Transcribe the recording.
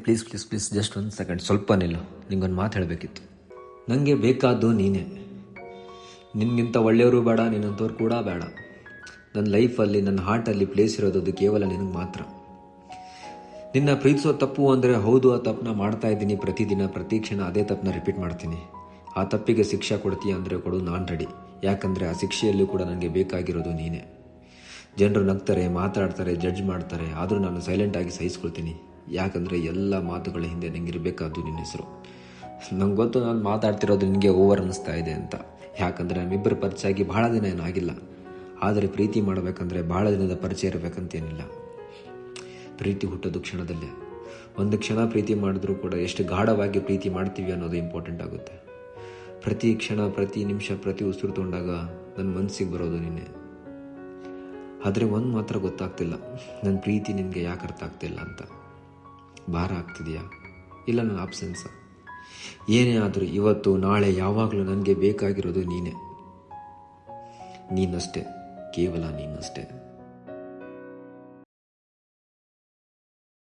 Please please please just ಒಂದು second ಸ್ವಲ್ಪ ನಿಲ್ಲು. ನಿಂಗೊಂದು ಮಾತು ಹೇಳಬೇಕಿತ್ತು. ನನಗೆ ಬೇಕಾದ್ದು ನೀನೇ. ನಿನಗಿಂತ ಒಳ್ಳೆಯವರು ಬೇಡ, ನಿನ್ನಂಥವ್ರು ಕೂಡ ಬೇಡ. ನನ್ನ ಲೈಫಲ್ಲಿ, ನನ್ನ ಹಾರ್ಟಲ್ಲಿ ಪ್ಲೇಸ್ ಇರೋದು ಕೇವಲ ನಿನಗೆ ಮಾತ್ರ. ನಿನ್ನ ಪ್ರೀತಿಸೋ ತಪ್ಪು ಅಂದರೆ ಹೌದು, ಆ ತಪ್ಪನ್ನ ಮಾಡ್ತಾ ಇದ್ದೀನಿ ಪ್ರತಿದಿನ, ಪ್ರತಿ ಕ್ಷಣ ಅದೇ ತಪ್ಪನ್ನ ರಿಪೀಟ್ ಮಾಡ್ತೀನಿ. ಆ ತಪ್ಪಿಗೆ ಶಿಕ್ಷೆ ಕೊಡ್ತೀಯ ಅಂದರೆ ಕೊಡು, ನಾನು ರೆಡಿ. ಯಾಕಂದರೆ ಆ ಶಿಕ್ಷೆಯಲ್ಲೂ ಕೂಡ ನನಗೆ ಬೇಕಾಗಿರೋದು ನೀನೇ. ಜನರು ನಗ್ತಾರೆ, ಮಾತಾಡ್ತಾರೆ, ಜಡ್ಜ್ ಮಾಡ್ತಾರೆ, ಆದರೂ ನಾನು ಸೈಲೆಂಟಾಗಿ ಸಹಿಸ್ಕೊಳ್ತೀನಿ. ಯಾಕಂದರೆ ಎಲ್ಲ ಮಾತುಗಳ ಹಿಂದೆ ನನಗೆ ಇರಬೇಕಾದ್ದು ನಿನ್ನ ಹೆಸರು. ನಂಗೆ ಗೊತ್ತು ನಾನು ಮಾತಾಡ್ತಿರೋದು ನಿನಗೆ ಓವರ್ ಅನ್ನಿಸ್ತಾ ಇದೆ ಅಂತ. ಯಾಕಂದರೆ ನಮ್ಮಿಬ್ಬರು ಪರಿಚಯ ಆಗಿ ಭಾಳ ದಿನ ಏನಾಗಿಲ್ಲ. ಆದರೆ ಪ್ರೀತಿ ಮಾಡಬೇಕಂದ್ರೆ ಭಾಳ ದಿನದ ಪರಿಚಯ ಇರಬೇಕಂತೇನಿಲ್ಲ. ಪ್ರೀತಿ ಹುಟ್ಟೋದು ಕ್ಷಣದಲ್ಲೇ. ಒಂದು ಕ್ಷಣ ಪ್ರೀತಿ ಮಾಡಿದ್ರೂ ಕೂಡ ಎಷ್ಟು ಗಾಢವಾಗಿ ಪ್ರೀತಿ ಮಾಡ್ತೀವಿ ಅನ್ನೋದು ಇಂಪಾರ್ಟೆಂಟ್ ಆಗುತ್ತೆ. ಪ್ರತಿ ಕ್ಷಣ, ಪ್ರತಿ ನಿಮಿಷ, ಪ್ರತಿ ಉಸಿರು ತೊಗೊಂಡಾಗ ನನ್ನ ಮನಸ್ಸಿಗೆ ಬರೋದು ನಿನ್ನೆ. ಆದರೆ ಒಂದು ಮಾತ್ರ ಗೊತ್ತಾಗ್ತಿಲ್ಲ, ನನ್ನ ಪ್ರೀತಿ ನಿನಗೆ ಯಾಕೆ ಅರ್ಥ ಆಗ್ತಿಲ್ಲ ಅಂತ. ಭಾರ ಆಗ್ತಿದೆಯಾ, ಇಲ್ಲ ನನ್ನ ಆಬ್ಸೆನ್ಸ? ಏನೇ ಆದರೂ ಇವತ್ತು ನಾಳೆ ಯಾವಾಗಲೂ ನನಗೆ ಬೇಕಾಗಿರೋದು ನೀನೇ. ನೀನಷ್ಟೇ, ಕೇವಲ ನೀನಷ್ಟೇ.